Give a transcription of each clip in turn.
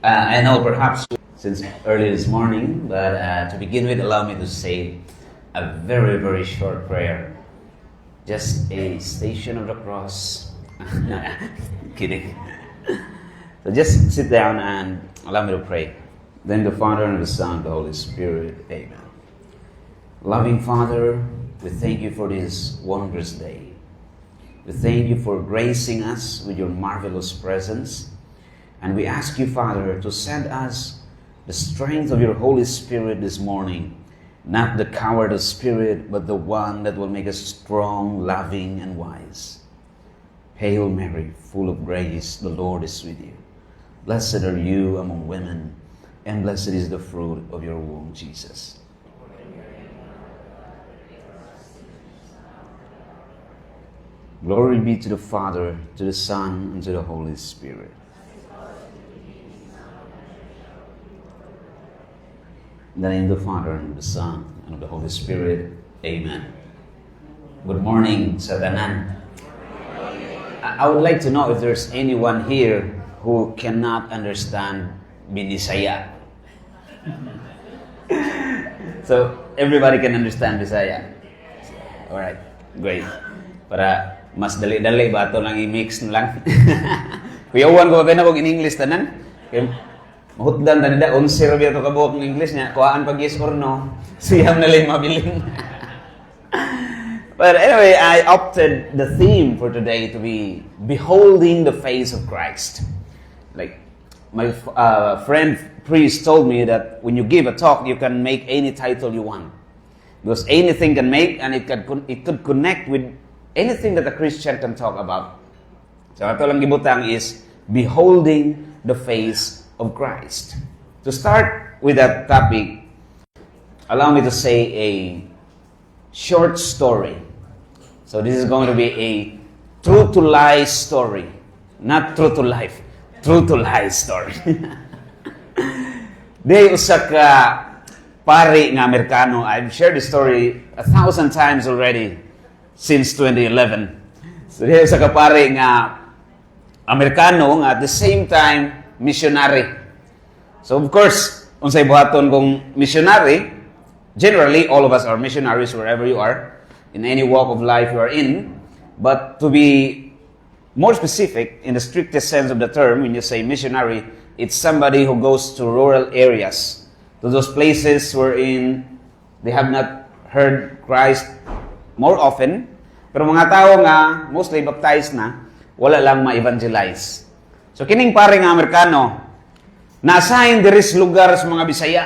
I know perhaps since early this morning, but to begin with, allow me to say a very, very short prayer. Just a station of the cross. Kidding. So just sit down and allow me to pray. Then the Father and the Son and the Holy Spirit. Amen. Loving Father, we thank you for this wondrous day. We thank you for gracing us with your marvelous presence. And we ask you, Father, to send us the strength of your Holy Spirit this morning. Not the coward spirit, but the one that will make us strong, loving, and wise. Hail Mary, full of grace, the Lord is with you. Blessed are you among women, and blessed is the fruit of your womb, Jesus. Glory be to the Father, to the Son, and to the Holy Spirit. In the name of the Father, and of the Son, and of the Holy Spirit. Amen. Good morning, sa tanan. I would like to know if there's anyone here who cannot understand Binisaya. So, everybody can understand Bisaya. Alright, great. Para mas dali-dali ba ito lang i-mix na lang. Kuyawan ko ba na in English tanan? Mahutdan tani da 11 ra biya to kabuok ng English niya. Kuhaan pag yes or no. Siyam na lang mabiling. But anyway, I opted the theme for today to be beholding the face of Christ. Like my friend priest told me that when you give a talk, you can make any title you want. Because anything can make, and it could connect with anything that a Christian can talk about. So ato lang gibutang is beholding the face of Christ. To start with that topic, allow me to say a short story. So this is going to be a true to lie story. Not true to life. True to lie story. Day usa ka pari nga Amerikano. I've shared the story 1,000 times already since 2011. So day usa ka pari nga Amerikano nga at the same time missionary. So of course, unsay buhaton kung missionary, generally all of us are missionaries wherever you are, in any walk of life you are in. But to be more specific, in the strictest sense of the term, when you say missionary, it's somebody who goes to rural areas, to those places wherein they have not heard Christ more often, pero mga tao nga mostly baptized na, wala lang ma-evangelize. So kining pare nga Amerikano, na-assign diris lugar sa mga Bisaya.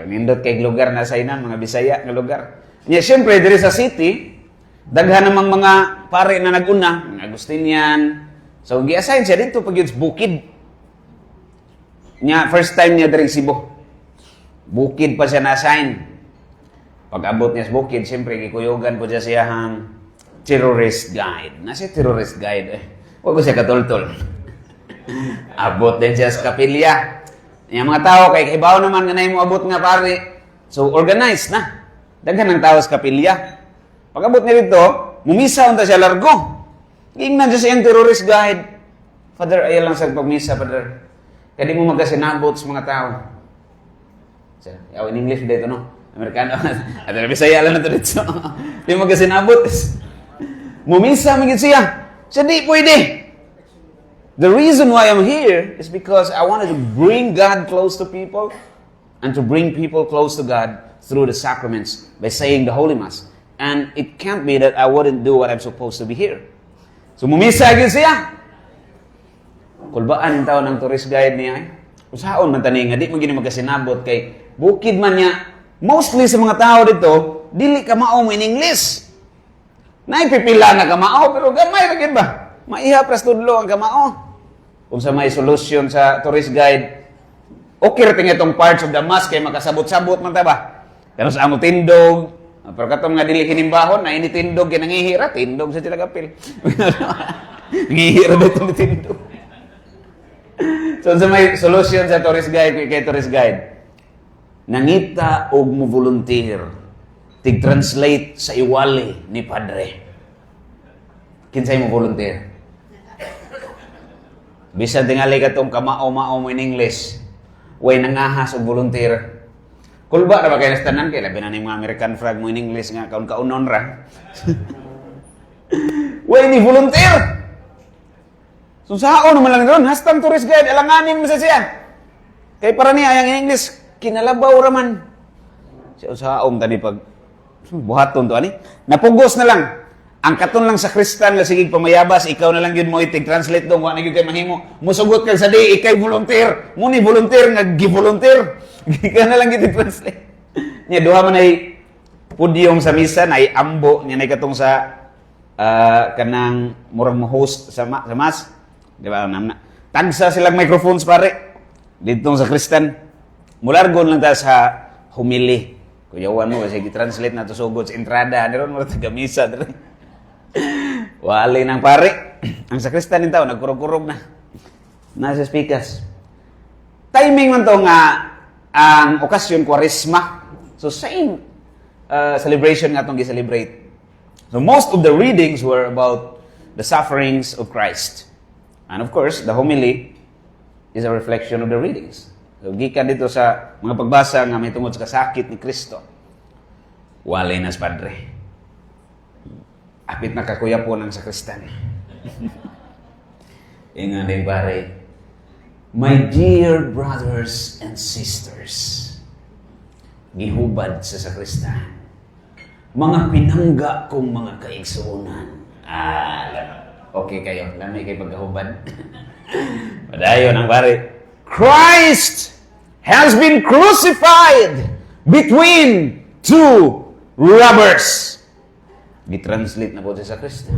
Nindot kay lugar na-assignan, mga Bisaya nga lugar. Nya siyempre diri sa city, daghan namang mga pare na naguna, mga Agustinian. So gi-assign siya dito pag yun bukid. Nya first time niya diri Cebu. Bukid pa siya na-assign. Pag abot niya sa bukid, siyempre gikuyogan po siya siyang terrorist guide. Nasa terrorist guide Huwag ko siya katultol. Abot din siya sa kapilya. Yung mga tao, kay kaibaw naman nga na mo abot nga pare. So, organized na. Daghan ng tao sa kapilya. Pag abot niya dito, mumisa unta siya largo. Ingnan siya siyang terrorist guide. Father, ayaw lang sa pagmisa, Father. Kaya di mo magkasinabot sa mga tao. In English dito, no? Amerikano. At Bisaya lang na ito dito. Di mo magkasinabot. Mumisa, magiging siya. Siya di pwede. The reason why I'm here is because I wanted to bring God close to people and to bring people close to God through the sacraments by saying the Holy Mass. And it can't be that I wouldn't do what I'm supposed to be here. So mumisa agad siya. Kulbaan yung tao ng tourist guide niya. Usaon man tani nga, di mo gini magkasinabot kay bukid man niya. Mostly sa mga tao dito, dili ka mao mo in English. Naipipila na kamao, pero gamay rin ba? Maiha pras tudlo ang kamao. Kung sa may solution sa tourist guide, okay rin itong parts of the mass kay makasabot-sabot man ta ba? Pero sa amo tindog, pero katong nga dili hinimbahon, na ini tindog, kinangihira, tindog sa tilagapil. Ngihira dito ni tindog. So sa may solution sa tourist guide, kay tourist guide, nangita og mo volunteer tig-translate sa iwali ni Padre. Kinsay mo volunteer? Bisan tingali ka tong kamao-mao mo in English. Way nangahas og volunteer. Kulba ra ba kay nastanan kay labi na ning mga American flag mo in English nga kaun-kaunon ra. Way ni volunteer. So sao naman lang doon, hastang tourist guide, alanganin mo sa siya. Kay para niya yang in English, kinalabaw ra man. Siya saom tadi pag buhaton to ani. Napugos na lang. Ang katon lang sa Kristan la sige pamayabas, ikaw na lang gyud mo i-translate dong wa na gyud kay mahimo. Musugot kag sa di ikay volunteer. Muni volunteer nga gi-volunteer. Ikaw na lang gyud i-translate. Nya duha man ay pudyong sa misa na ambo nya nay katong sa kanang murang mo-host sa mass. Di ba namna? Tagsa silang microphones pare. Dito sa Kristan. Mulargon lang ta sa humili. Kuyawan mo kasi i-translate na to sugod sa entrada. Diron mo taga misa. Wali nang pare. Ang sakristan nito, nagkurog-kurog na. Nasa speakers. Timing man to nga ang okasyon, Kwaresma. So same celebration nga itong gi-celebrate. So most of the readings were about the sufferings of Christ. And of course, the homily is a reflection of the readings. So gikan dito sa mga pagbasa nga may tungod sa kasakit ni Kristo. Wali nas Padre. Apit na kakuya po ng sakristan. Ingan din pare. My dear brothers and sisters, gihubad sa sakristan. Mga pinangga kong mga kaigsuunan. Okay kayo. Lamay kayo pagkahubad. Padayon ang pare. Christ has been crucified between two robbers. Gitranslate na po sa Kristo.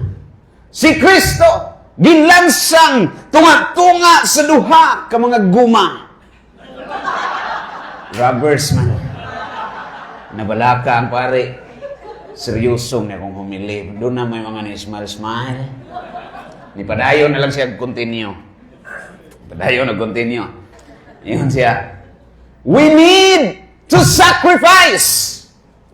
Si Kristo, ginlansang tunga-tunga sa duha ka mga guma. Robbers man. Nabalaka ang pare. Seryosong na kung humili. Doon na may mga ni-smile-smile. Ni padayon na lang siya continue. Padayon na continue. Iyon siya. We need to sacrifice.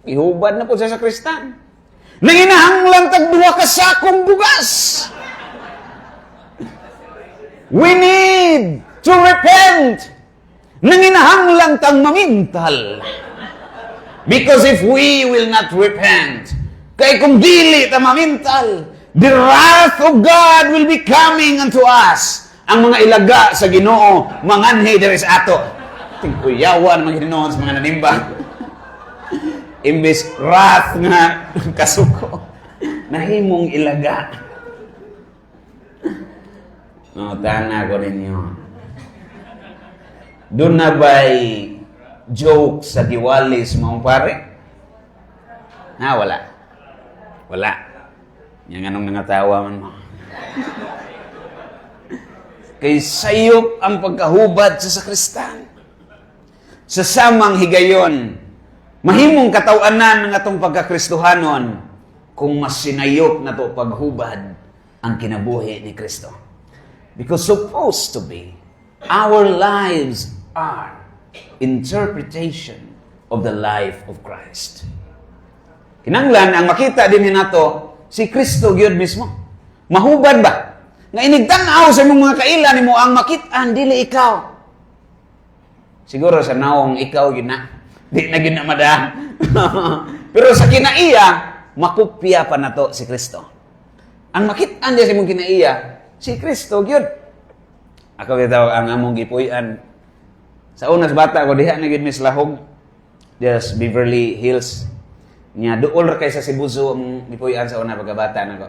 Ihubad na po siya sa Kristan. Nanginahanglang tagduha ka sakong bugas. We need to repent. Nanginahanglang tang mamintal. Because if we will not repent, kay kung dili ta mamintal, the wrath of God will be coming unto us. Ang mga ilaga sa Ginoo, manganhi diri sa ato. Tingkuyawan mga Ginoo sa mga nanimba. Imbes wrath nga kasuko, nahimong ilaga. Tana ko ninyo. Doon na ba'y joke sa Diwalis mong pare? Wala. Wala. Yang anong nangatawa man mo. Kay sayop ang pagkahubad sa sakristan. Sa samang higayon, mahimong katawanan ng atong pagkakristohanon kung mas sinayop na to paghubad ang kinabuhi ni Kristo. Because supposed to be, our lives are interpretation of the life of Christ. Kinanglan, ang makita din nato, si Kristo gyud mismo. Mahubad ba? Nga inigtanaw sa imong mga kailan mo ang makitaan, dili ikaw. Siguro sa naong ikaw yun na. Di na ginamada. Pero sa kinaiya, makupya pa na to si Kristo. Ang makitaan niya sa imong kinaiya, si Kristo gyud. Ako bitaw ang among gipuy-an. Sa unas bata ko diha na gyud mislahog. Just Beverly Hills. Nya duol kay sa Cebu Zoo ang gipuy-an sa una pagkabata nako.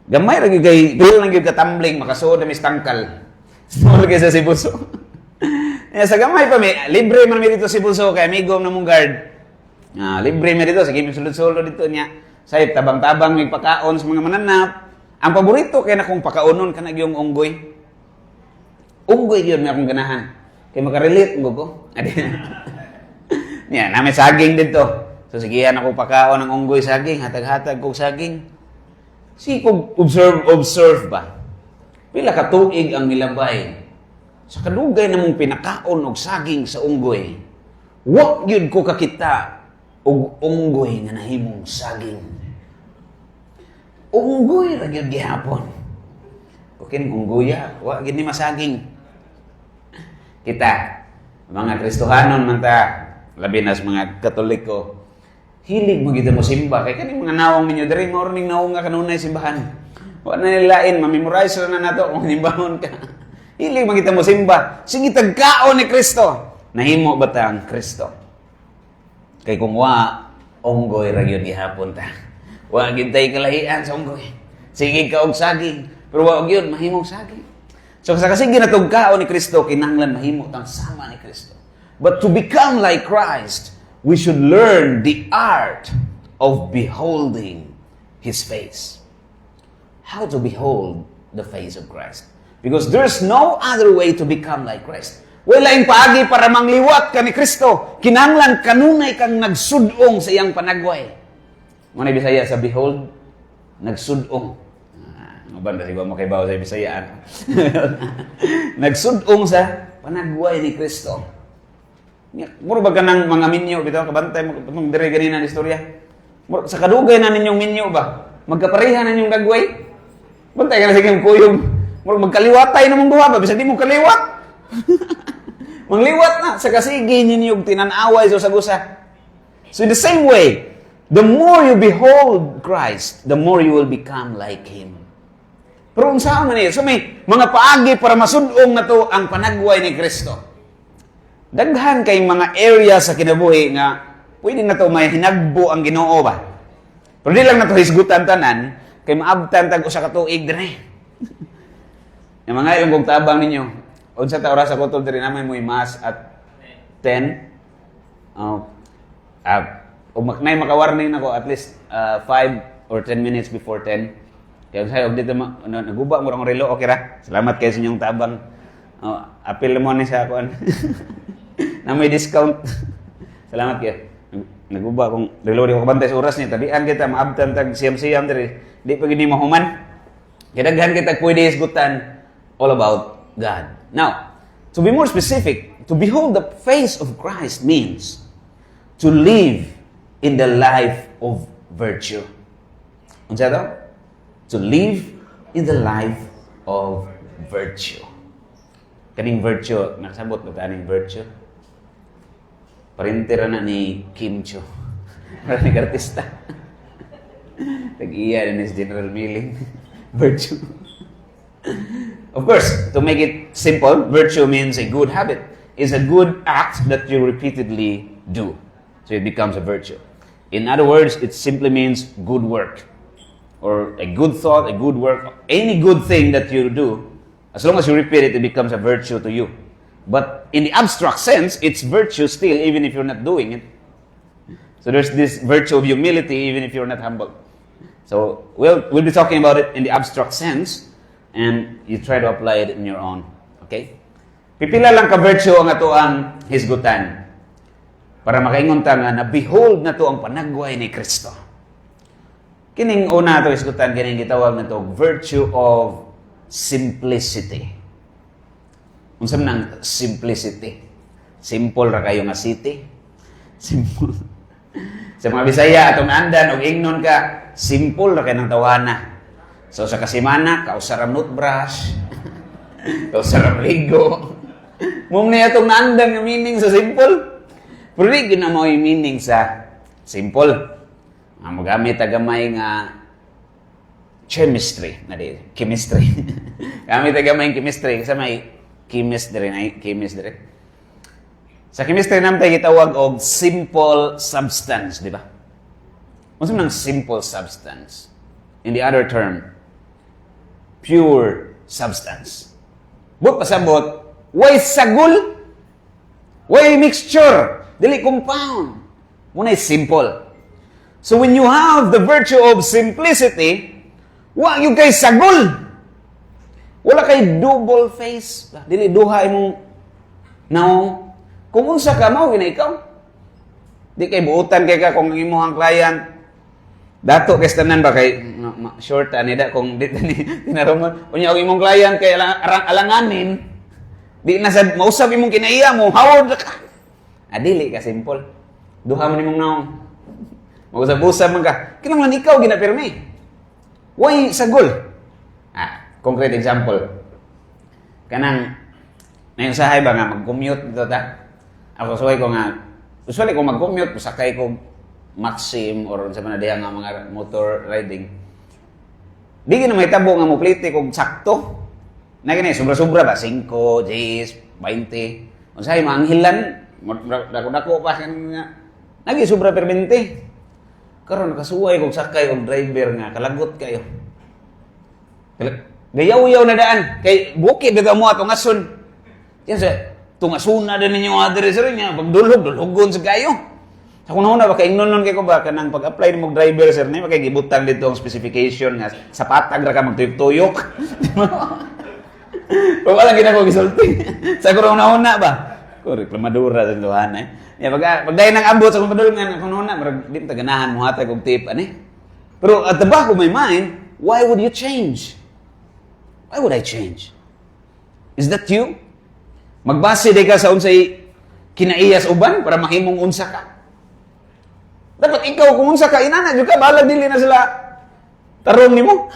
Gamay ra gyud kay dili lang gyud katambling makasuod na mistangkal. Duol kay sa Cebu Zoo. Sa gamay pa mi, libre man mi dito Cebu Zoo kay amigom na mong guard. Libre mi dito sige mi sulod-sulod dito niya. Say tabang-tabang mig pakaon sa mga mananap. Ang paborito kay na kong pakaunon kanang yung unggoy. Unggoy gyud mi akong ganahan. Kay makarelate ko. Niya, namin saging dito. So sigihan ako pakaon ng unggoy saging, hatag-hatag kog saging. Si kog observe ba. Pila ka tuig ang milabay. Sa kadugay namong pinakaon og saging sa unggoy. Wa gyud ko kakita og unggoy nga nahimong saging. Unggoy ra gyud gihapon. Okay, ungguya. Wa gini masaging. Kita, mga Kristohanon man ta, labi na sa mga Katoliko, hilig mo kita mo simba. Kaya kaning mga nawang ninyo, dari morning nawang nga kanunay simbahan. Wa na nilain, mamemorize na nato kung himbahon ka. Hilig mo kita mo simba. Sige, tagkaon ni Kristo. Nahimo ba ta ang Kristo? Kay kung onggoy ra gyud gihapon ta. Wa gintay kalahian sa onggoy. Sige ka og saging, pero wa gyud mahimong saging. So sa kasige natugkaon ni Kristo kinahanglan mahimo tang sama ni Kristo. But to become like Christ, we should learn the art of beholding His face. How to behold the face of Christ? Because there's no other way to become like Christ. Wala ing paagi para mangliwat ka ni Kristo. Kinahanglan kanunay kang nagsudong sa iyang panagway. Muna Bisaya sa behold, nagsudong. Banda siguro makaibaw sa Bisayaan. Nagsudong sa panagway ni Kristo. Muro ba ka ng mga minyo, bitaw, kabantay mo, itong dire ganina na istorya. Sa kadugay na ninyong minyo ba? Magkapareha na ninyong dagway? Bantay ka na sige kuyog. Muro magkaliwatay na mong duha ba? Bisa di mo kaliwat. Mangliwat na sa kasigi ninyong tinanaway sa sagusa. So in the same way, the more you behold Christ, the more you will become like Him. Pero unsa man niya? So may mga paagi para masudong na to ang panagway ni Kristo. Daghan kay mga area sa kinabuhi nga pwede na to may hinagbo ang Ginoo ba. Pero di lang na to hisgutan tanan kay maabtan tag usa ka tuig dire. Yung mga ilang kong tabang ninyo, unsa ta oras ako to dire naman mo mas at 10. Maknay maka-warning nako at least 5 or 10 minutes before 10. Kaya sa dito naguba mo ang relo, okay ra? Salamat kayo sa inyong tabang. Apil mo ni sa ako. Na may discount. Salamat kayo. Naguba kung relo di ko kabantay sa oras niya. Tabian kita, maabtan tag siyam-siyam diri. Di pa gini mahuman. Kaya daghan kita pwede isgutan all about God. Now, to be more specific, to behold the face of Christ means to live in the life of virtue. Unsa daw? To live in the life of virtue. Kaning virtue, nakasabot ba kaning virtue? Parintira na ni Kim Cho. Maraming artista. Tag-iya na si General Milling. Virtue. Of course, to make it simple, virtue means a good habit. It's a good act that you repeatedly do. So it becomes a virtue. In other words, it simply means good work. Or a good thought, a good work, any good thing that you do, as long as you repeat it, it becomes a virtue to you. But in the abstract sense, it's virtue still, even if you're not doing it. So there's this virtue of humility, even if you're not humble. So we'll be talking about it in the abstract sense, and you try to apply it in your own. Okay? Pipila lang ka virtue ang ato ang hisgutan para makaingon ta nga na behold na to ang panagway ni Kristo. Kining una ito isgutan, kining gitawag na ito, virtue of simplicity. Unsa man ang simplicity? Simple ra kayo nga city. Simple. Sa mga Bisaya, atong andan, o ingnon ka, simple ra kayo ng tawana. So sa kasimana, kausaram toothbrush, kausaram ligo. Mung na itong naandan nga meaning sa simple. Pero di na mo yung meaning sa simple. Magamit tagamay nga chemistry na di chemistry. Gamit tagamay chemistry kasi may chemistry na chemistry. Sa chemistry naman tayo gitawag og simple substance, di ba? Ano man ang simple substance? In the other term, pure substance. But pasabot, why sagol? Why mixture? Dili compound. Muna is simple. So when you have the virtue of simplicity, wa yung kay sagol. Wala kay double face. Dili duha imong naong. Kung unsa ka mao gina ikaw. Di kay buutan kay ka kung imong client. Dato kay tanan ba kay short ani da kung dito ni tinaruman. Unya og imong client kay alanganin. Di na sad mausab imong kinaiya mo. Hawod ka. Dili ka simple. Duha man imong naong. Mag-usap-usap man ka. Kinahanglan ikaw ginapirmi. Why sagol? concrete example. Kanang, may usahay ba nga, mag-commute dito ta? Ako usually kung mag-commute, sakay ko Maxim or sa mga diha nga mga motor riding. Di na may tabo nga mo plite kung sakto. Na gani, sobra-sobra ba? 5, 10, 20. Kung sa'yo, maanghilan, dako-dako pa siya nga. Nagi, sobra per 20. Karon nakasuway kung sakay kung driver nga, kalagot kayo. Gayaw-yaw na daan. Kay bukid daga mo atong asun. Yan sa tungasuna din ninyo address rin niya. Pag dulog-dulogon sa kayo. Sa kuna-una ba, kaingnon kay ko ba, kanang pag-apply ni mong driver, sir, na makikibutang dito ang specification nga, sapatag ra ka magtuyok-tuyok. Kung walang ginagawa gisulti. Sa kuna-una ba? Ko, reklamadura sa luhan eh. Pag dahil nang ambot sa kumpadulong nga, kuna-una, di mo taganahan mo hatag og tip, Pero at the back of my mind, why would you change? Why would I change? Is that you? Magbase di ka sa unsay kinaiyas uban para mahimong unsa ka. Dapat ikaw kung unsa ka inana jud ka balag dili na sila tarong nimo.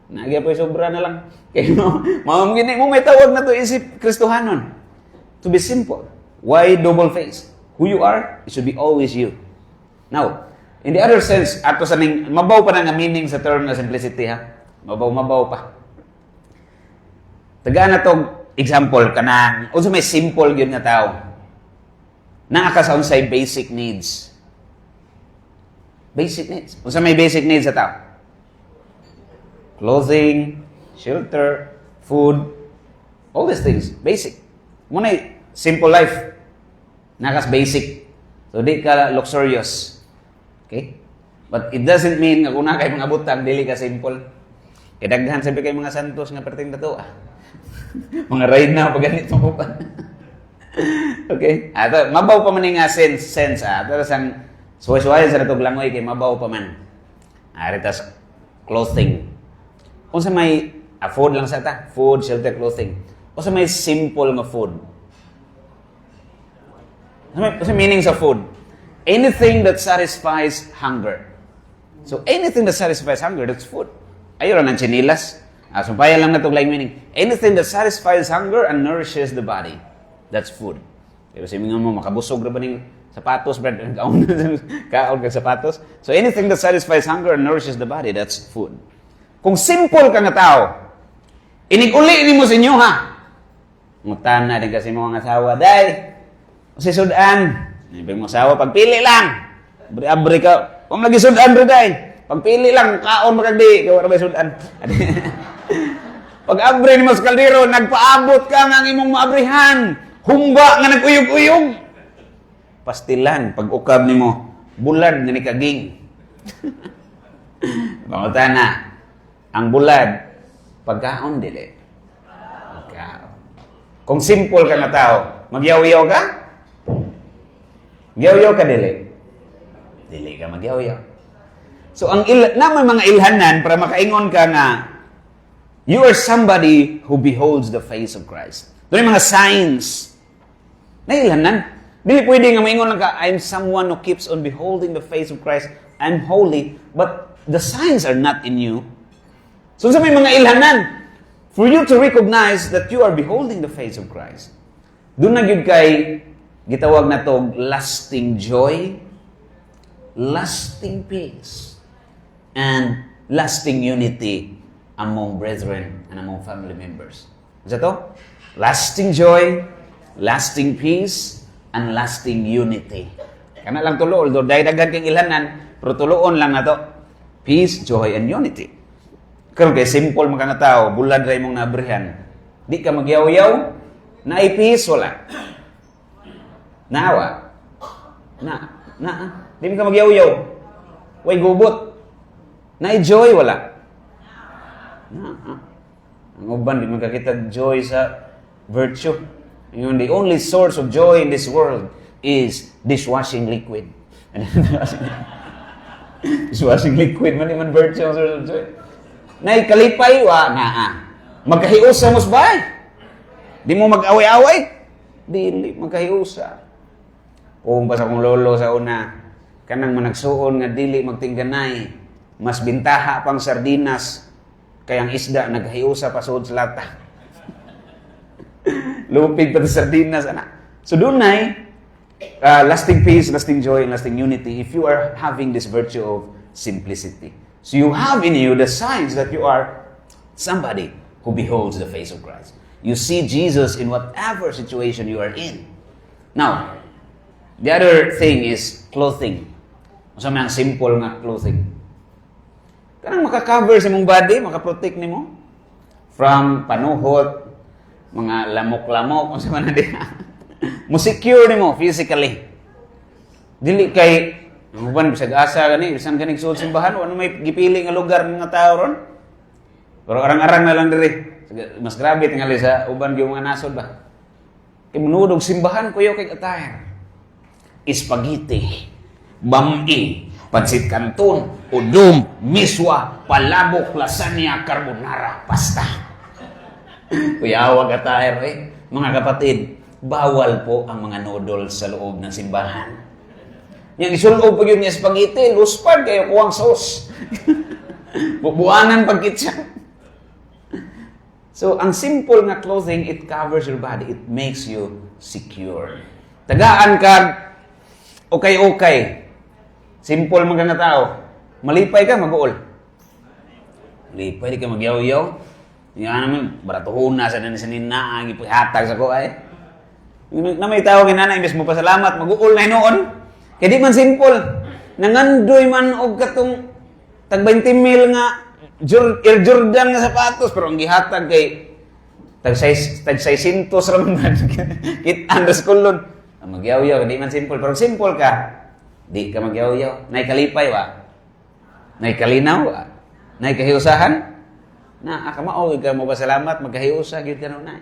Nagya po sobra na lang. Kay mao gini mo may tawag na to isip Kristohanon. To be simple. Why double face? Who you are, it should be always you. Now, in the other sense, ato sa ning mabaw pa na nga meaning sa term na simplicity ha. Mabaw pa. Taga na tong example kanang unsa may simple gyud nga tao. Naa ka sa unsay basic needs. Basic needs. Unsa may basic needs sa tao? Clothing, shelter, food, all these things, basic. Muna simple life. Nakas basic. So di ka luxurious. Okay? But it doesn't mean nga kung na kay mga butang dili ka simple. Kay daghan sabi kay mga santos nga perting dato. Mga ride na pag ganito mo pa. Okay? Ato, mabaw pa man nga sense. Ato, sang suway-suway sa natog langoy kay mabaw pa man. Aritas clothing. Kung sa may food lang sa ta, food, shelter, clothing. Kung sa may simple nga food. Kung sa meaning sa food, anything that satisfies hunger. So anything that satisfies hunger, that's food. Ayaw ng chinilas. Sumpayan lang na itong like meaning. Anything that satisfies hunger and nourishes the body, that's food. Pero sabi nga mo, makabusog na ba ng sapatos, brad? Kaon ka sapatos. So anything that satisfies hunger and nourishes the body, that's food. Kung simple ka nga tao, inig-uli ni mo sa inyo, ha? Ngutan na din kasi mga asawa, day, kasi sudan. Ibig mo asawa, pagpili lang. Abri ka, kung lagi sudan, bro, day. Pagpili lang, kaon magagdi, kaya wala ba sudan. Pag abri ni Mas Caldero, nagpaabot ka ng imong maabrihan. Humba nga nag-uyog-uyog. Pastilan, pag ukab ni mo, bulad nga ni kaging. Pangutan na, ang bulad, pagkaon dili. Pagkaon. Kung simple ka na tao, magyaw-yaw ka? Magyaw-yaw ka dili? Dili ka magyaw-yaw. So, naman mga ilhanan para makaingon ka nga, you are somebody who beholds the face of Christ. Ito yung mga signs. Nailhanan. Dili pwede nga maingon lang ka, I'm someone who keeps on beholding the face of Christ. I'm holy, but the signs are not in you. So sa may mga ilhanan, for you to recognize that you are beholding the face of Christ. Doon na gyud kay gitawag na to lasting joy, lasting peace, and lasting unity among brethren and among family members. Isa to? Lasting joy, lasting peace, and lasting unity. Kana lang tulo, although dahil daghan kang ilhanan, pero tuloon lang na to. Peace, joy, and unity. Karon kay simple mga nga tao, bulad ra imong naabrihan. Di ka magyaw-yaw, naay peace, wala. Nawa. Di ka magyaw-yaw. Way gubot. Naay joy, wala. Ang uban, di magkakita joy sa virtue. Yung the only source of joy in this world is dishwashing liquid. Dishwashing liquid, man virtue ang source of joy. Nay kalipay wa magkahiusa mo sabay. Di mo mag-away-away. Dili magkahiusa. Kung pa sa kong lolo sa una, kanang managsuon nga dili magtingganay, mas bintaha pang sardinas Kaya ang isda, naghiusa pa sud sa lata. Lupig pa sa sardinas, ana. So dunay, lasting peace, lasting joy, and lasting unity if you are having this virtue of simplicity. So you have in you the signs that you are somebody who beholds the face of Christ. You see Jesus in whatever situation you are in. Now, the other thing is clothing. Masama ang simple nga clothing. Kanang makakover sa mong body, makaprotect nimo from panuhot, mga lamok-lamok, kung sa man na di. Mo-secure nimo physically. Dili kay uban bisag asa gani, bisan kanig suod simbahan, ano may gipili nga lugar nga tao ron. Pero arang-arang na lang diri. Mas grabe tingali sa uban gyud mga nasod ba. Kay munudog simbahan kuyo kay attire. Spaghetti, bami, pansit canton, udom, miswa, palabok, lasagna, carbonara, pasta. Kuya, wag attire eh. Mga kapatid, bawal po ang mga noodles sa loob ng simbahan. Yang isulob po yun niya spaghetti, luspad kayo kuwang sauce. Bubuanan pagkit siya. So, ang simple nga clothing, it covers your body. It makes you secure. Tagaan ka, okay. Simple mga nga tao. Malipay ka, mag-uol. Malipay, di ka magyaw-yaw. Yan naman, baratuhon na sa nina, ipihatag sa ko ay. Na may tao kinana, imbes mo pasalamat, mag-uol na noon. Kaya di man simple. Nangandoy man og katong tag 20 mil nga Air Jordan nga sapatos, pero ang gihatag kay tag 600 raman kit andas kulon. Magyaw-yaw, di man simple, pero simple ka. Di ka magyaw-yaw. Nay kalipay wa. Nay kalinaw wa. Nay kahiusahan. Na akamao ka mo pasalamat, magkahiusa gyud ka na.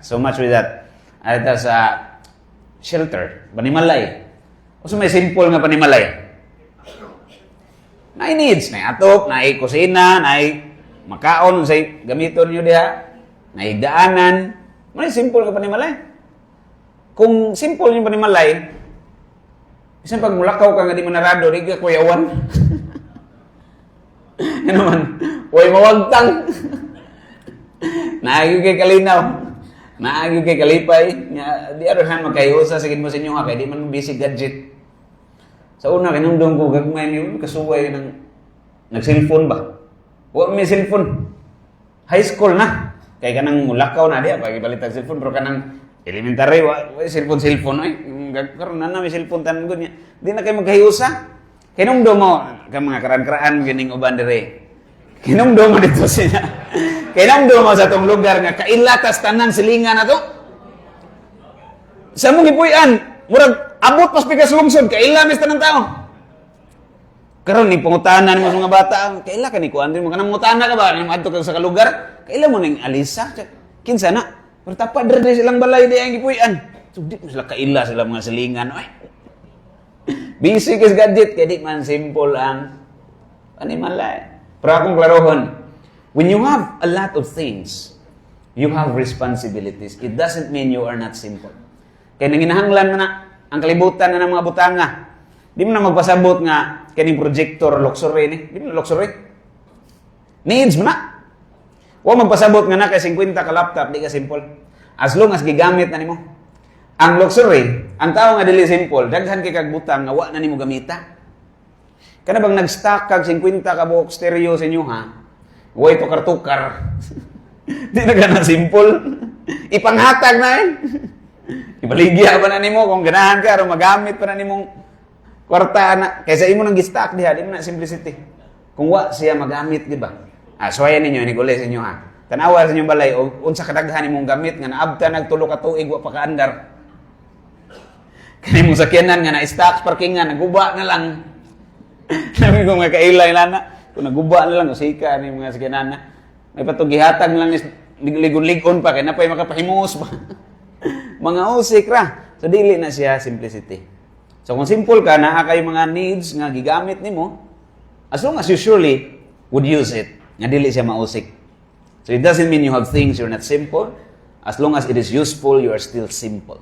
So much with that. Ito sa shelter, panimalay. O may simple nga panimalay. Na needs, na atop, na kusina, na makaon, sa gamiton nyo diha, na higdaanan. May simple nga panimalay. Kung simple yung panimalay, isang pag mulakaw ka nga di manarado, di ka kuyawan. Yan naman, huwag mawagtang. Naagyo kay kalinaw. Naagyo kay kalipay. Di other hand, magkahiusa, sagid mo sa inyo nga, kaya di man busy gadget. Sa una, kinumdong ko, gagmay niyo, kasuway ng nag-cellphone ba? Huwag may cellphone. High school na. Kaya ka nang mulakaw na diya, pag ibalitag cellphone, pero ka nang elementary, cellphone, ay, karoon na may cellphone, tanan ko niya. Di na kayo magkahiusa. Kinumdong mo, ka mga karan-karaan, gining uban dire. Kinumdong mo dito siya. Kinumdong mo sa itong lugar nga, kailatas tanang silingan na to. Sa mong ipuyan, murag, abot pas pikas lungsod, kaila mis tanang tao. Karon ni pangutanan mo sa mga bata, kaila ka ni kuan din mo kanang mutana ka ba? Ni adto ka sa kalugar, kaila mo ning alisa. Kinsa na? Pero tapad dre silang balay di ang gipuy-an. So di mo sila kaila sila mga silingan. Oy. Busy kis gadget kay di man simple ang animalay. Pero akong klarohon, when you have a lot of things, you have responsibilities. It doesn't mean you are not simple. Kaya nanginahanglan mo na ang kalibutan na ng mga butanga. Di mo na magpasabot nga kaning projector luxury ni. Di mo na luxury. Needs mo na. Huwag magpasabot nga na kay 50 ka laptop, di ka simple. As long as gigamit na nimo. Ang luxury, ang tao nga dili simple, daghan kay kag butang nga wa na nimo gamita. Kana bang nag-stock kag 50 ka buok stereo sa inyo ha? Way tukar-tukar. Di na gana simple. Ipanghatag na eh. Ibaligya pa na nimo kung ganahan ka aron magamit pa na nimong kwarta na kaysa imo nang gi-stock diha, di mo na simplicity. Kung wa siya magamit, di ba? Suwayan ninyo ni gole sa inyo ha. Tanawa sa inyong balay o unsa kadaghan nimong gamit nga naabta nagtulo ka tuig wa pa kaandar. Kani mong sakyanan nga na stock parkingan naguba na lang. Sabi ko nga kailay lana, kung naguba na lang usika ni mga sakyanan na. May patugihatag lang is ligon-ligon pa kay napay makapahimus pa. Mga usik ra. So dili na siya simplicity. So kung simple ka na kay mga needs nga gigamit nimo, as long as you surely would use it, nga dili siya mausik. So it doesn't mean you have things you're not simple. As long as it is useful, you are still simple.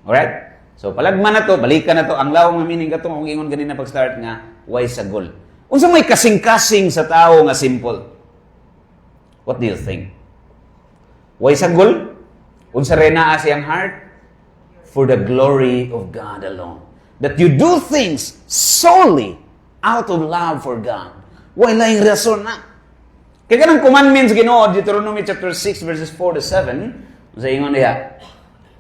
Alright? So palagman na to, balikan na to. Ang lawang meaning ka to, kung ingon ganina pag-start nga, why sa goal? Unsa may kasing-kasing sa tao nga simple? What do you think? Way sagol? Unsa rin naa siyang heart? For the glory of God alone. That you do things solely out of love for God. Wala yung rason na. Kaya kanang commandments Ginoo, Deuteronomy chapter 6 verses 4 to 7, sa ingon niya,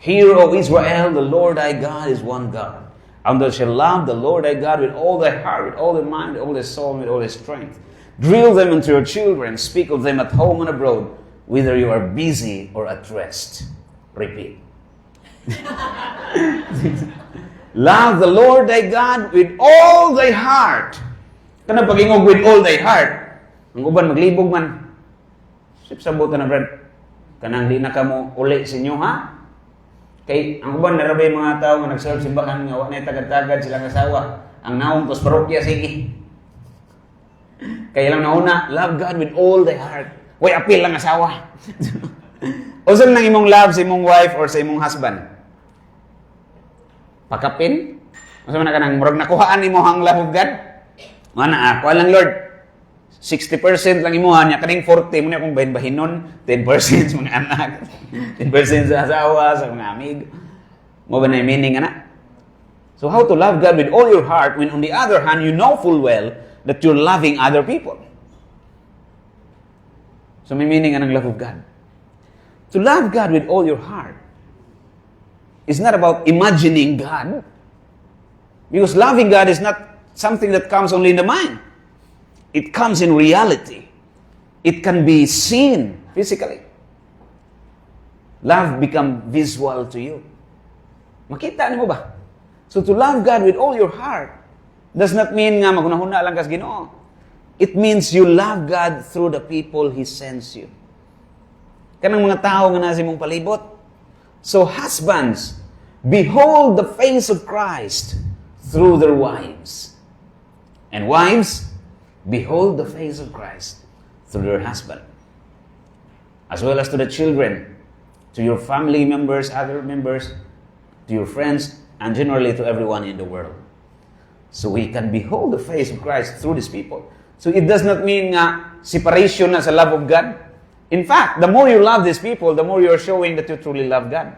Hear, O Israel, the Lord thy God is one God. And thou shalt love the Lord thy God with all thy heart, with all thy mind, with all thy soul, and with all thy strength. Drill them unto your children, speak of them at home and abroad, whether you are busy or at rest. Repeat. Love the Lord thy God with all thy heart. Kanang pag-ingog with all thy heart. Ang uban maglibog man. Sipsabot na brad. Kanang di na kamo uli sa inyo ha. Kay ang uban narabay mga tao nga nagserve simbahan nga wa nay tagad-tagad silang asawa. Ang naong tos parokya sige. Kaya lang nauna, love God with all thy heart. Way apil lang asawa. Usan nang imong love sa imong wife or sa imong husband? Pakapin? Usa man ka nang murag nakuhaan nimo ang love of God? Mana ako lang Lord. 60% lang imuha niya, kaning 40 mo na akong bahin-bahinon, 10% sa mga anak, 10% sa asawa, sa mga amigo. Mo ba na yung meaning, anak? So how to love God with all your heart when on the other hand, you know full well that you're loving other people. So may meaning ang love of God. To love God with all your heart is not about imagining God. Because loving God is not something that comes only in the mind. It comes in reality. It can be seen physically. Love become visual to you. Makita niyo ba? So to love God with all your heart does not mean nga maghunahuna lang kas Ginoo. It means you love God through the people He sends you. Kanang mga tao nga nasa imong palibot. So husbands, behold the face of Christ through their wives. And wives, behold the face of Christ through your husband. As well as to the children, to your family members, other members, to your friends, and generally to everyone in the world. So we can behold the face of Christ through these people. So it does not mean separation as a love of God. In fact, the more you love these people, the more you are showing that you truly love God.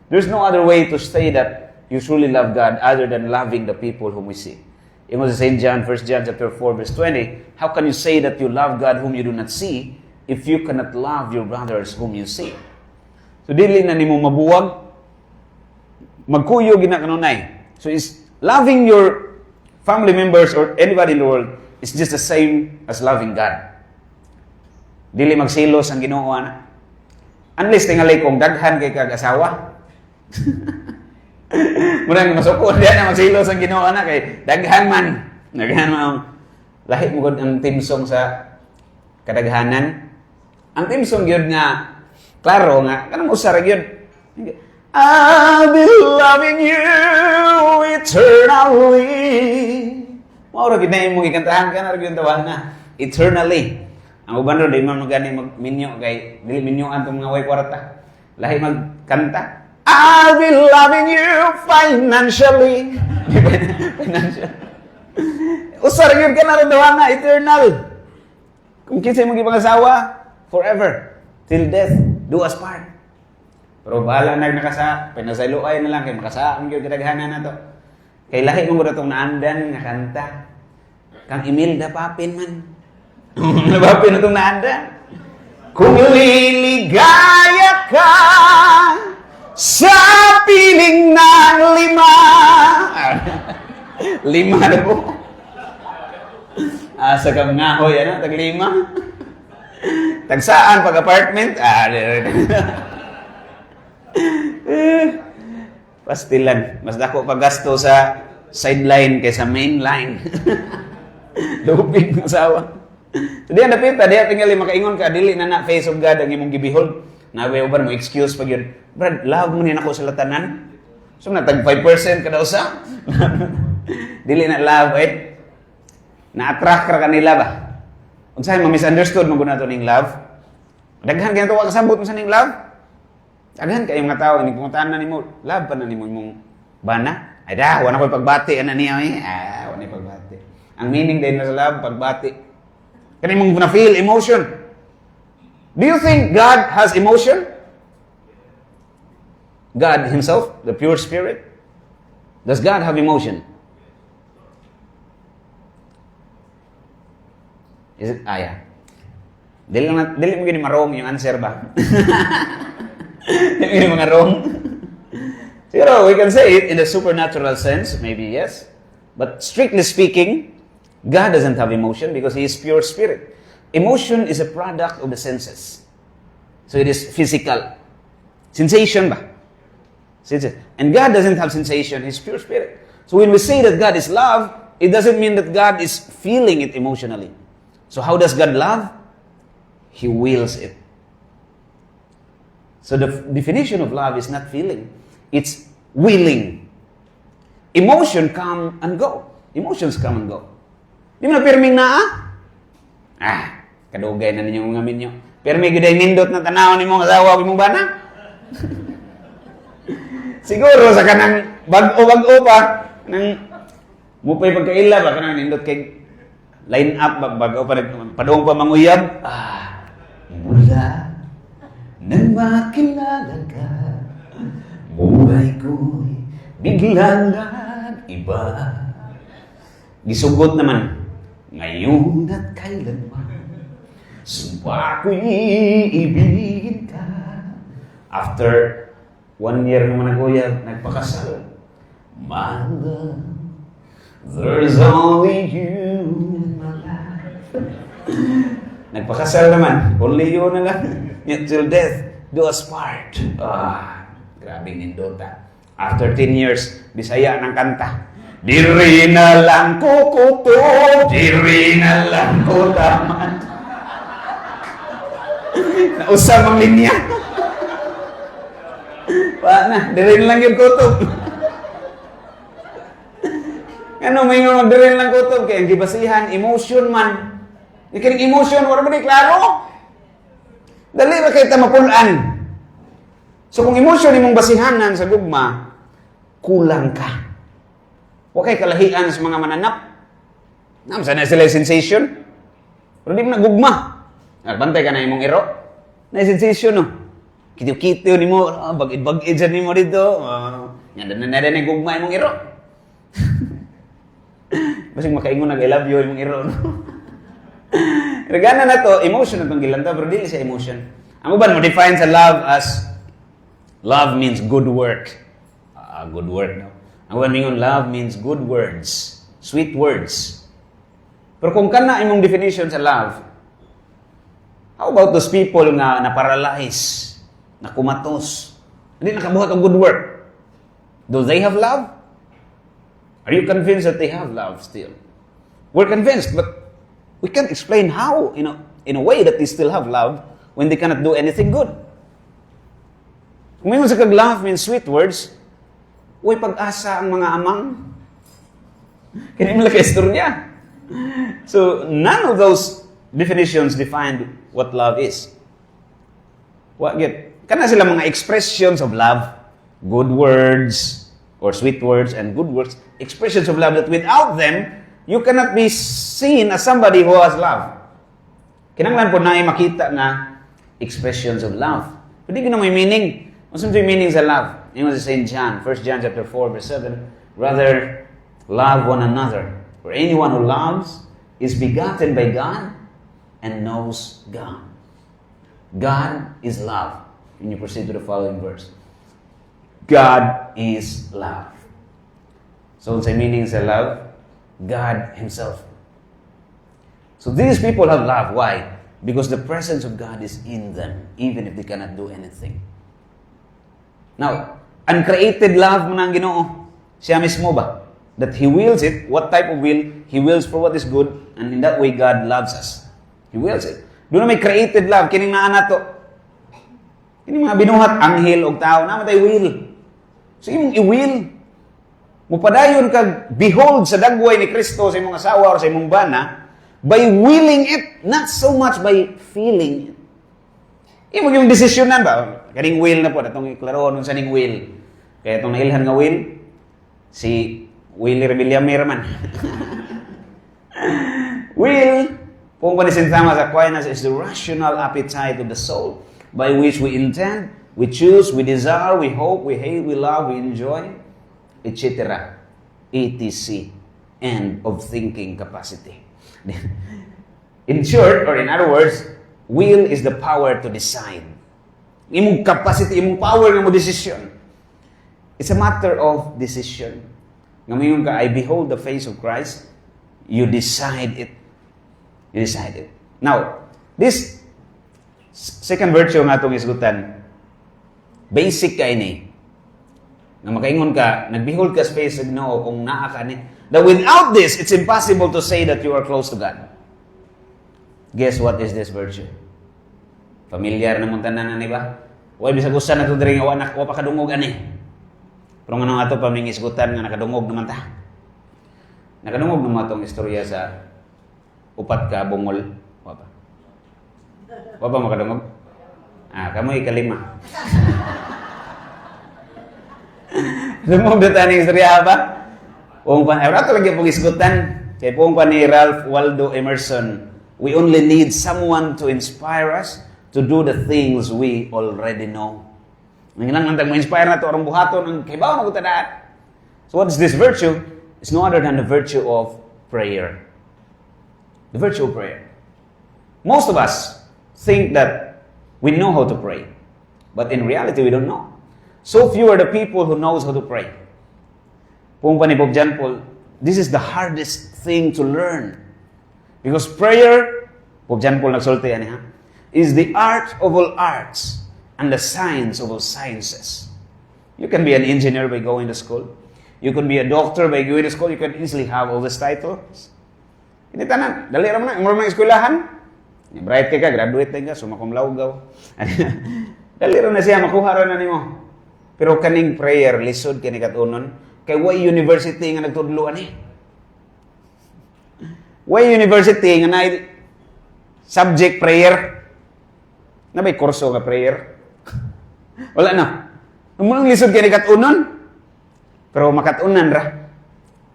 There's no other way to say that you truly love God other than loving the people whom we see. It was St. John, 1 John chapter 4, verse 20. How can you say that you love God whom you do not see if you cannot love your brothers whom you see? So, dili na nimo mabuwag, magkuyo gina kanunay. So, is loving your family members or anybody in the world is just the same as loving God. Dili magsilos ang Ginoo ana. Unless tingalay kong daghan kay kag-asawa. Murang masukod diyan na magsilos ang Ginoo na kay daghan man. Daghan man lahi mo gud ang timsong sa kadaghanan. Ang timsong gyud nga klaro nga kanang usa ra gyud. I'll be loving you eternally. Mao ra gid na imong ikantahan kana ra gyud tawag na eternally. Ang uban ro di man magani magminyo kay dili minyoan tong mga way kwarta. Lahi magkanta. I'll be loving you financially. Financial. Usar yun ka na rin na eternal. Kung kinsa mong ipang-asawa, forever. Till death, do us part. Pero bahala nakasa, pinasayloay na lang, kay makasa, ang yung kinaghanan na to. Kay lahi mong itong naandan, nga kanta. Kang Imelda Papin man. Napapin na itong naandan. Kung liligaya ka, sa piling ng 5. 5 na po. Asa kang ngahoy, ano? Tag 5. Tagsaan pag apartment? Pastilan. Mas dako paggasto sa sideline kaysa main line. Lupig ng asawa. So diyan napita, diyan tingali makaingon ka, dili na face of God ang imong gibehold. Nawe uban mo excuse pag yun. Brad, love mo niya ako sa latanan. So na tag 5% kada usa. Dili na love eh. Na-attract ka kanila ba? Unsay mo misunderstood mo guna to ning love? Daghan kay to kasabot mo sa ning love. Daghan kay mga tawo ni pungutanan nimo, love pa na nimo imong bana. Ay da, wala ko pagbati ana niya eh. Wala ni pagbati. Ang meaning din na sa love pagbati. Kani mong na feel emotion. Do you think God has emotion? God Himself, the pure Spirit? Does God have emotion? Is it? Yeah. Dili mo gini marong yung answer ba? Dili mo gini mga wrong. Siguro, we can say it in a supernatural sense, maybe yes. But strictly speaking, God doesn't have emotion because He is pure spirit. Emotion is a product of the senses. So it is physical. Sensation ba? And God doesn't have sensation, He's pure spirit. So when we say that God is love, it doesn't mean that God is feeling it emotionally. So how does God love? He wills it. So the definition of love is not feeling. It's willing. Emotion come and go. Emotions come and go. Di mo na pirming na kadugay na ninyo mga minyo. Pirmi gyud nindot na tanaw nimo nga asawa mo bana. Siguro sa kanang bag-o pa nang mupay pagkaila ba kanang nindot kay line up bag-o pa padung pa manguyab. Mula nang makilala ka, buhay ko'y biglang nag-iba. Gisugot naman, ngayon at kailanman, sumpa ko'y ibigin ka. After 1 year naman nag-uyab, nagpakasal. My love, there's only you in my life. Nagpakasal naman, only you na lang. Yet till death, do us part. Grabe nindota. After 10 years, Bisaya ng kanta. Diri na lang ko kuto, diri na lang ko daman. Nausap ang linya. Na, diri na lang yung kutob. Ano, may nga magdiri na lang kutob. Kaya ang gibasihan, emotion man. Ikinig emotion, wala ba di klaro? Dali ba kayo mapulaan? So kung emotion imong basihanan sa gugma, kulang ka. Huwag kayo kalahian sa mga mananap. Saan na sila sensation? Pero di mo nagugma. Bantay ka na imong iro. Na sensation, no? Kitiw-kitiw ni mo, bagid-bagid dyan ni mo dito. Yan na rin ang gugma imong iro. Basig makaingon nag-I love you imong iro, no? Regana na to, emotion na itong gilanta, pero dili siya emotion. Ang uban mo define sa love as love means good work. Good work, no? Ang uban mingon, love means good words, sweet words. Pero kung kana imong definition sa love, how about those people nga na-paralyze, na kumatos, hindi nakabuhat ang good work? Do they have love? Are you convinced that they have love still? We're convinced, but we can't explain how, in a way that they still have love when they cannot do anything good. Kung may sa kag-love means sweet words, uy, pag-asa ang mga amang. Kaya mo lang istorya. So, none of those definitions defined what love is. What get? Kana sila mga expressions of love, good words, or sweet words, and good words, expressions of love that without them, you cannot be seen as somebody who has love. Kinanglan po na makita na expressions of love. Pwede ko na may meaning. Ano yung meaning sa love? Yung sa St. John, 1 John chapter 4, verse 7, rather, love one another. For anyone who loves is begotten by God and knows God. God is love. And you proceed to the following verse. God is love. So, sa meaning sa love, God Himself. So these people have love. Why? Because the presence of God is in them, even if they cannot do anything. Now, uncreated love mo na ang Ginoo. Siya mismo ba? That He wills it. What type of will? He wills for what is good, and in that way, God loves us. He wills it. Doon na may created love. Kining naa to. Kining mga binuhat, anghel o tao, namatay will. So, imong i-will. Mupadayon kag behold sa dagway ni Kristo sa imong asawa o sa imong bana by willing it, not so much by feeling it. Imo yung desisyonan ba? Kaning will na po, atong iklaroon sa ning will. Kaya itong nailhan nga will, si Willie Rebelliamir man. Will, Kung panisintama sa Aquinas is the rational appetite of the soul by which we intend, we choose, we desire, we hope, we hate, we love, we enjoy, etc. etc. End of thinking capacity. In short, or in other words, will is the power to decide. Imong capacity, imong power ng mo decision. It's a matter of decision. Ngayon ka, I behold the face of Christ, you decide it. You decide it. Now, this second virtue nga itong isgutan, basic ka ini. Nga makaingon ka, nag-behold ka sa face of Ginoo kung naa ka ni. That without this, it's impossible to say that you are close to God. Guess what is this virtue? Familiar na mong tanan na ba? Huwag bisag usan na ito diri nga wanak, wa pa kadungog ani. Pero nga nang ato pamingisgutan nga nakadungog naman ta. Nakadungog naman itong istorya sa upat ka bungol. Wa pa. Wa pa makadungog? Kamoy kalima. Dumog na taning istorya ba? Kung pa, ato lagi pong isgutan. Kaya kung pa ni Ralph Waldo Emerson, we only need someone to inspire us to do the things we already know. Ang ilang nantang ma-inspire na ito, arang buhaton, ang kaibaw na kutadaan. So what is this virtue? It's no other than the virtue of prayer. The virtue of prayer. Most of us think that we know how to pray. But in reality, we don't know. So few are the people who knows how to pray. Kung pa ni Pope John Paul, this is the hardest thing to learn. Because prayer, Pope John Paul nagsulti yan ha, is the art of all arts and the science of all sciences. You can be an engineer by going to school. You can be a doctor by going to school. You can easily have all these titles. Hindi tanan. Dali raman na. Mura mga eskwelahan. Bright ka, graduate ka, summa cum laude. Dali raman na siya, makuha rin na nimo. Pero kaning prayer, lisod kini katunon, kay way university nga nagtudloan eh. Way university nga na subject prayer. Na may kurso nga prayer? Wala na. Nung lisod kini katunon, pero makatunan ra.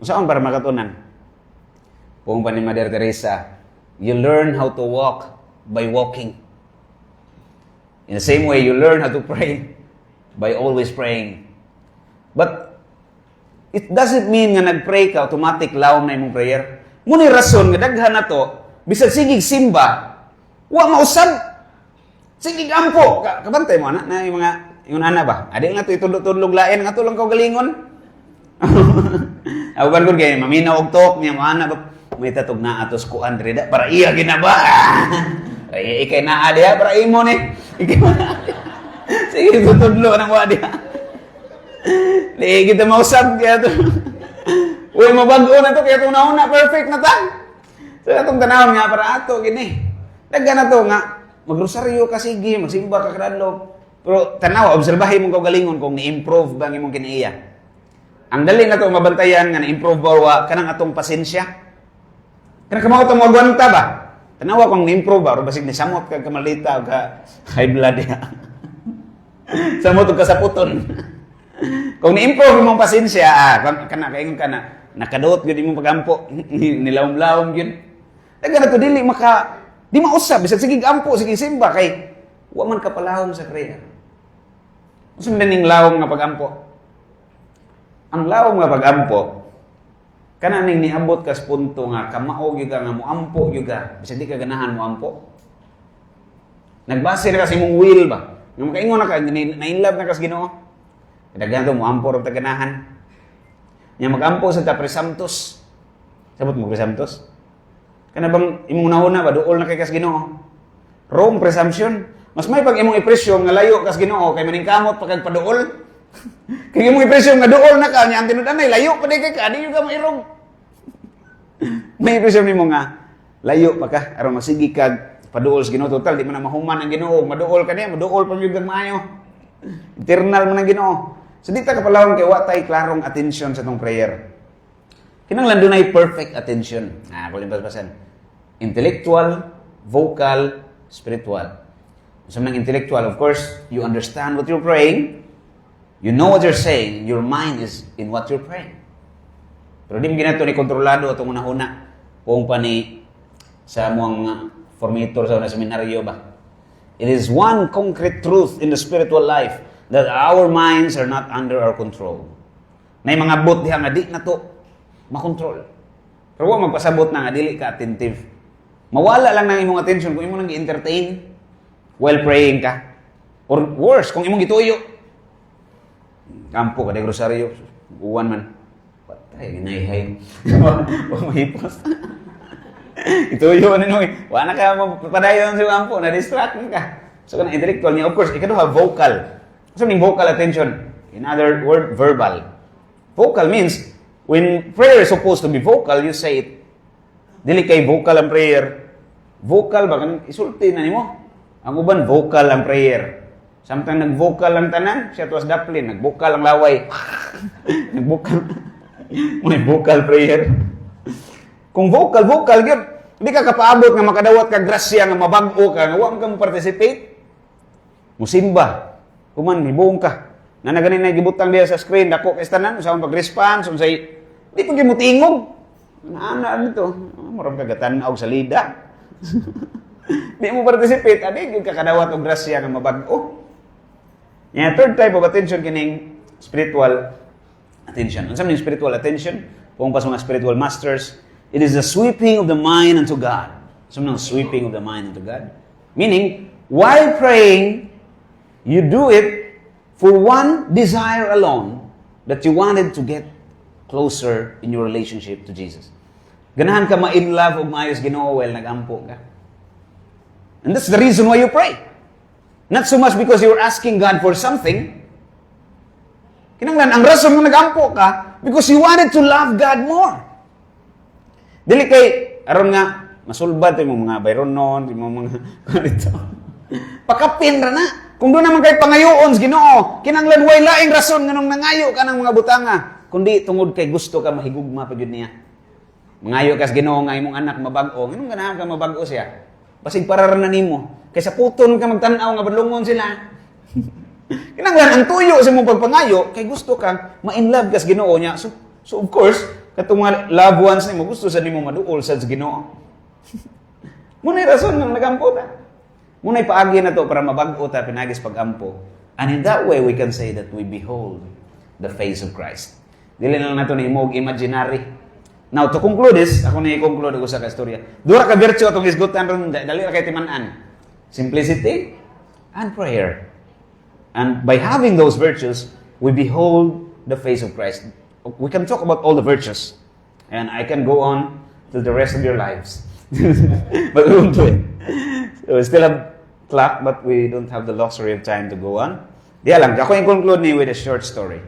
Saan para makatunan? Kung pa ni Mother Teresa, you learn how to walk by walking. In the same way, you learn how to pray by always praying. But it doesn't mean nga nag-pray ka, automatic lawom na imong prayer. Muna rason nga daghan na to, bisag sigig simba, wa mausab. Sigig ampo. Kabantay mo na yung mga, yung ana ba? Adi nga to itudlog-tudlog lain, nga to lang kau galingon. Awan ko kay maminaw og tok niya mo ana ba? May tatog na atos ko Andre para iya ginaba. Ay ikay naa diha para imo ni. Sige tutudlo nang wa diha. Di kita mausab kaya to. Uy mabago na to kaya to nauna perfect na ta. So atong tanawon nga para ato gini. Daghan na to nga magrosaryo ka sige, magsimba ka kadlok. Pero tanaw obserbahin mo kau galingon kung ni-improve ba ang imong kinaiya. Ang dali na to mabantayan nga na-improve ba wa kanang atong pasensya. Kana kamao ta mo agwanta ba? Tanawa kung ni-improve ba, o basig ni samot ka kamalita o ka high blood ya. Samot o kasaputon. Kung ni-improve imong pasensya, kana kaingon ka na, nakadot yun imong pagampo, nilawom-lawom yun. Daga na to, dili maka, di mausap, bisag sige ampo, sige simba, kay wa man kapalawom sa prayer. Usa man ning lawom nga pagampo. Ang lawom nga pagampo, kana ning niabot ka sa punto nga kamao gyud ka nga moampo gyud ka bisag di ka ganahan moampo. Nagbase na kasi imong will ba? Nga makaingon na ka na-inlove na ka sa Ginoo. Kadaghan to moampo ra ta ganahan. Nya magampo sa ta presumptus. Sabot mo presumptus? Kana bang imong nahuna ba duol na kay kas Ginoo? Wrong presumption. Mas may pag imong ipresyon nga layo kas Ginoo kay maningkamot pagka paduol. Kaya mo ipresyon nga dool na ka, niya ang tinudanay, layo pa di ka, di ka mairong. May ipresyon mo nga, layo pa ka, aron magsigi ka, paduol sa Ginoo, total, di mo na mahuman ang Ginoo, maduol ka niya, maduol pa yung maayo. Eternal mo ng Ginoo. So di ta kapalawang kay watay klarong attention sa itong prayer. Kinanglan doon ay perfect attention. Kulimpas-pasan. Intellectual, vocal, spiritual. So ng intellectual, of course, you understand what you're praying, you know what you're saying, your mind is in what you're praying. Pero di mo ginato ni kontrolado itong una-una. Kung pa ni sa mga formator sa seminaryo ba? It is one concrete truth in the spiritual life that our minds are not under our control. Na mga bot diha nga di na to makontrol. Pero wa magpasabot na nga dili ka attentive. Mawala lang ng imong attention kung imo nang gi-entertain while praying ka. Or worse, kung imong gituyo. Kampo ka, de grosaryo. Uwan man. Patay, ginayhay. Mahipos. Ituyo na nung, wala ka mapadayon sa kampo, na-distract ka. So, kanang intellectual niya, of course, ikaduha, vocal. So, ning vocal attention. In other word, verbal. Vocal means, when prayer is supposed to be vocal, you say it. Dili kay vocal ang prayer. Vocal ba? Isulti na nimo. Ang uban, vocal ang prayer. Samtang nag-vocal ang tanan, siya tuwas daplin. Nag-vocal ang laway. Nag-vocal. May vocal prayer. Kung vocal, yun. Hindi ka kapaabot nga makadawat ka grasya nga mabago ka, nga huwag ka mo participate. Musimba. Kuman, hibuong ka. Na naganin na gibutang diya sa screen, dako kay tanan, sa pag-response, unsay di pa gyud tingog. Ana dito, murag kagatan-og sa lida. Di mo participate, adi gyud ka kadawat og grasya nga mabago. Yeah, third type of attention kining spiritual attention. Unsa man spiritual attention? Kung pas mga spiritual masters, it is the sweeping of the mind unto God. So nang sweeping of the mind unto God. Meaning, while praying, you do it for one desire alone, that you wanted to get closer in your relationship to Jesus. Ganahan ka ma-in love og maayos Ginoo while nagampo ka. And that's the reason why you pray. Not so much because you're asking God for something. Kinanglan, ang rason mo nagampo ka, because you wanted to love God more. Dili kay, aron nga, masulbad yung mga bayron noon, yung mga, ganito. Pakapin ra na. Kung doon naman kay pangayoon sa Ginoo, kinanglan, way laing rason nga nung nangayo ka ng mga butanga, kundi tungod kay gusto ka mahigugma pa yun niya. Mangayo ka sa Ginoo nga imong anak mabag-o, nganong ganahan ka mabag-o siya? Basig para na nimo. Kaysa puton ka magtanaw nga badlungon sila. Kinanglan ang tuyo sa mong pagpangayo kay gusto kang ma-in love ka sa Ginoo niya. So of course, katong mga loved ones nimo gusto sa nimo maduol sa Ginoo. Munay rason nga nagampo ta. Munay paagi na to para mabag-o ta pinagis pagampo. And in that way we can say that we behold the face of Christ. Dili lang nato ni imog imaginary. Now, to conclude this, ako na i-conclude ako sa kastorya. Dura ka virtue atong isgutan ron, dali ra kay timan-an. Simplicity and prayer. And by having those virtues, we behold the face of Christ. We can talk about all the virtues. And I can go on to the rest of your lives. But we won't do it. So we still have clock, but we don't have the luxury of time to go on. Diya lang, ako i-conclude ni with a short story.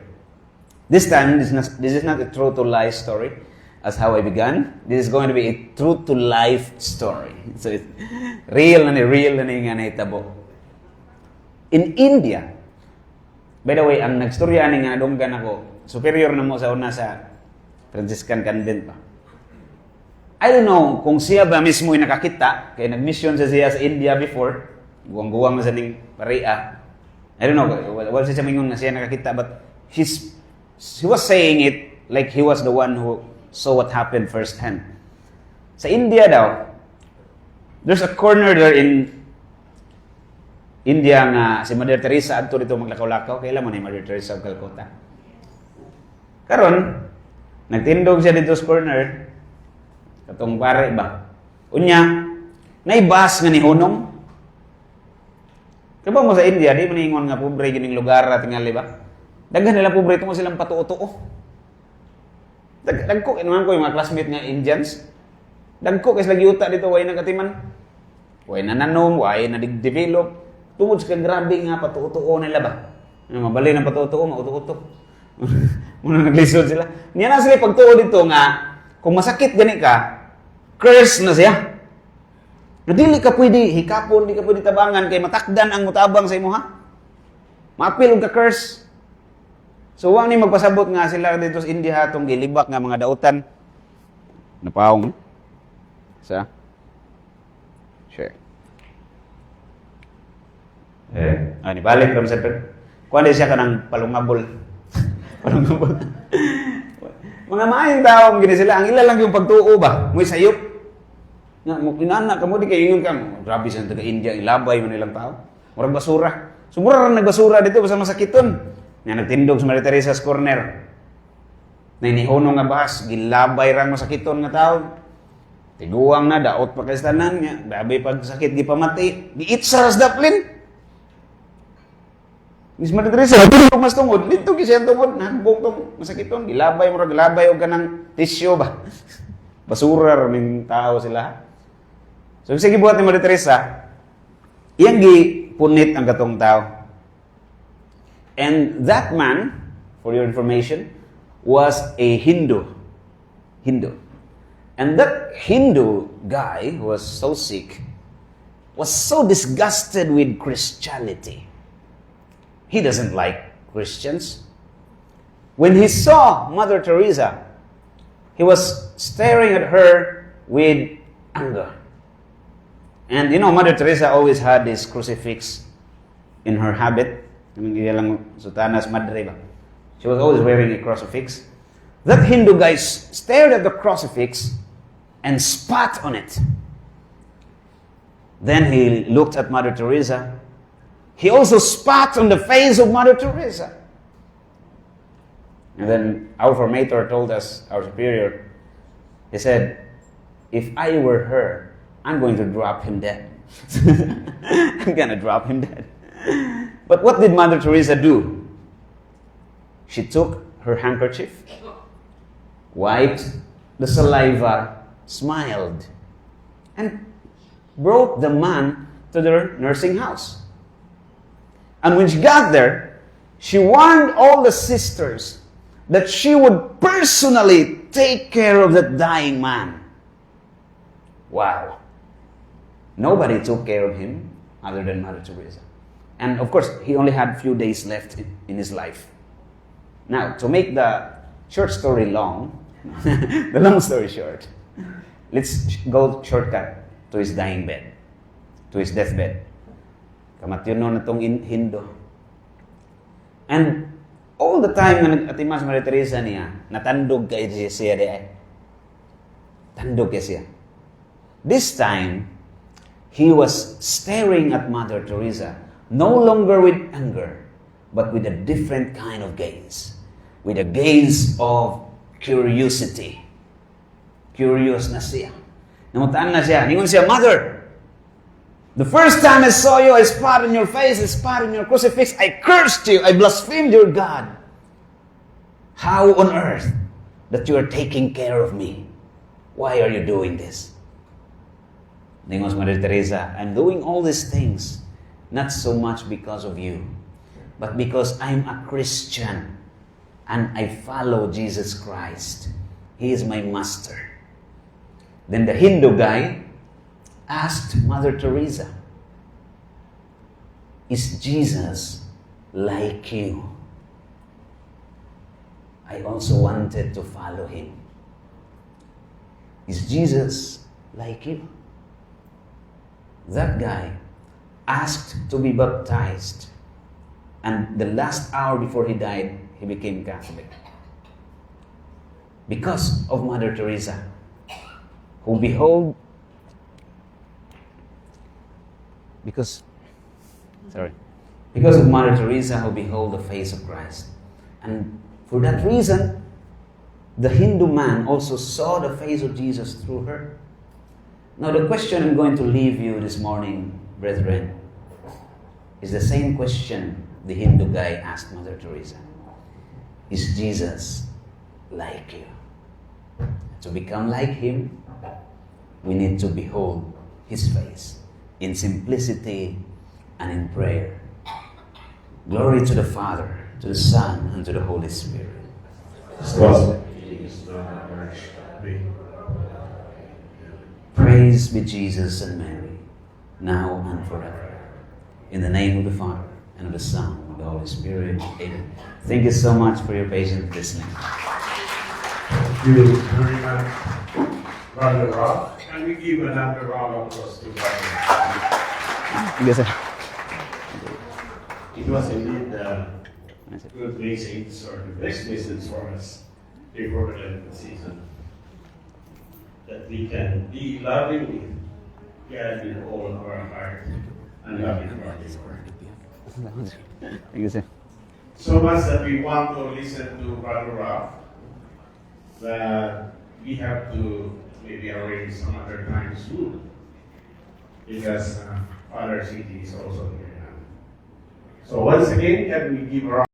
This time, this is not a true-to-life story. As how I began, this is going to be a true-to-life story. So it's real na nga nahitabo. In India, by the way, ang nagstorya ni nga dunggan ako, superior na mo sa una sa Franciscan convent pa. I don't know kung siya ba mismo yung nakakita, kaya nag-mission siya sa India before, guwang-guwang na sa ning paria. I don't know, wala siya mingon na siya nakakita, but he was saying it like he was the one who saw what happened firsthand. Sa India daw, there's a corner there in India nga si Mother Teresa adto dito maglakaw-lakaw, kailan mo ni Mother Teresa of Calcutta. Karon, nagtindog siya dito sa corner, katong pare ba. Unya, naibas nga ni Hunong. Kaya mo sa India, di mo ningon nga pobre gining lugar at tingali ba? Daghan nila pobre tungo silang patuo-tuo. Dagko naman ko yung mga classmate nga Indians. Dagko kasi lagi uta dito, way nagatiman. Way na nanom, way na develop. Tungod sa grabe nga patutuo nila ba? Mabali na patutuo, mauto-uto. Muna naglisod sila. Niya na sila pagtuo dito nga, kung masakit gani ka, curse na siya. Na dili ka pwede hikapon, di ka pwede tabangan, kay matakdan ang mutabang sa imo ha. Maapil ka curse. So, wang ni magpasabot nga sila dito sa India hatong gilibak nga mga dautan. Napawong. Sa? Share. Ni balik ram sa kuan siya kanang palungabol. Palungabol. Mga maayong tao gini sila, ang ila lang yung pagtuo ba? Muy sayop. Nga, inana ka mo, di kayo ingon ka. Grabe sa taga-India, ilabay mo nilang tao. Murag basura. So, mura rin nagbasura dito, basta masakiton. Nga, nagtindog sa Maria Teresa's corner. Nainihunong nga bahas, gilabay rang masakiton nga tao. Tiguang na, daot pa kaistanan nga. Dabay pag sakit, di pamati. Giitsa ras daplin. Miss Maria Teresa, tindog mas tungod. Dito kisya tungod. Nagbong tong masakiton. Gilabay mo rin, gilabay o ganang tissue ba. Basura rin tao sila. So, sige buhat ni Maria Teresa, iyang gipunit ang katong tao. And that man, for your information, was a Hindu. And that Hindu guy who was so sick, was so disgusted with Christianity. He doesn't like Christians. When he saw Mother Teresa, he was staring at her with anger. And you know, Mother Teresa always had this crucifix in her habit. Sutanas Madre ba? She was always wearing a crucifix. That Hindu guy stared at the crucifix and spat on it. Then he looked at Mother Teresa. He also spat on the face of Mother Teresa. And then our formator told us, our superior, he said, if I were her, I'm going to drop him dead. I'm going to drop him dead. But what did Mother Teresa do? She took her handkerchief, wiped the saliva, smiled, and brought the man to their nursing house. And when she got there, she warned all the sisters that she would personally take care of that dying man. Wow. Nobody took care of him other than Mother Teresa. And of course, he only had a few days left in his life. Now, to make the short story long, the long story short, let's go shortcut to his dying bed, to his deathbed. Kamatyon na itong Hindu. And all the time na nag-atimas Maria Teresa niya, natandog kay siya di ay. Tandog kay siya. This time, he was staring at Mother Teresa, no longer with anger, but with a different kind of gaze. With a gaze of curiosity. Curious na siya. Namutaan na siya. Ningon siya, Mother, the first time I saw you, I spat on your face, I spat on your crucifix, I cursed you, I blasphemed your God. How on earth that you are taking care of me? Why are you doing this? Ningon Mother Teresa, I'm doing all these things not so much because of you, but because I'm a Christian and I follow Jesus Christ. He is my master. Then the Hindu guy asked Mother Teresa, is Jesus like you? I also wanted to follow him. Is Jesus like you? That guy asked to be baptized, and the last hour before he died, he became Catholic. Because of Mother Teresa, who behold, because of Mother Teresa who behold the face of Christ. And for that reason, the Hindu man also saw the face of Jesus through her. Now the question I'm going to leave you this morning, brethren, is the same question the Hindu guy asked Mother Teresa. Is Jesus like you? To become like him, we need to behold his face in simplicity and in prayer. Glory to the Father, to the Son, and to the Holy Spirit. Praise be Jesus and Mary, now and forever. In the name of the Father, and of the Son, and of the Holy Spirit. Amen. Thank you so much for your patient listening. Thank you very much, Brother Rob. Can we give another round of applause to Brother Rob? Yes, sir. It was indeed a good message, or the best message for us before the Lenten season. that we can be lovingly God with all our heart and loving our neighbor. Thank you, sir. So much that we want to listen to Brother Ralph that we have to maybe arrange some other time soon because Father City is also here now. So once again, can we give Ralph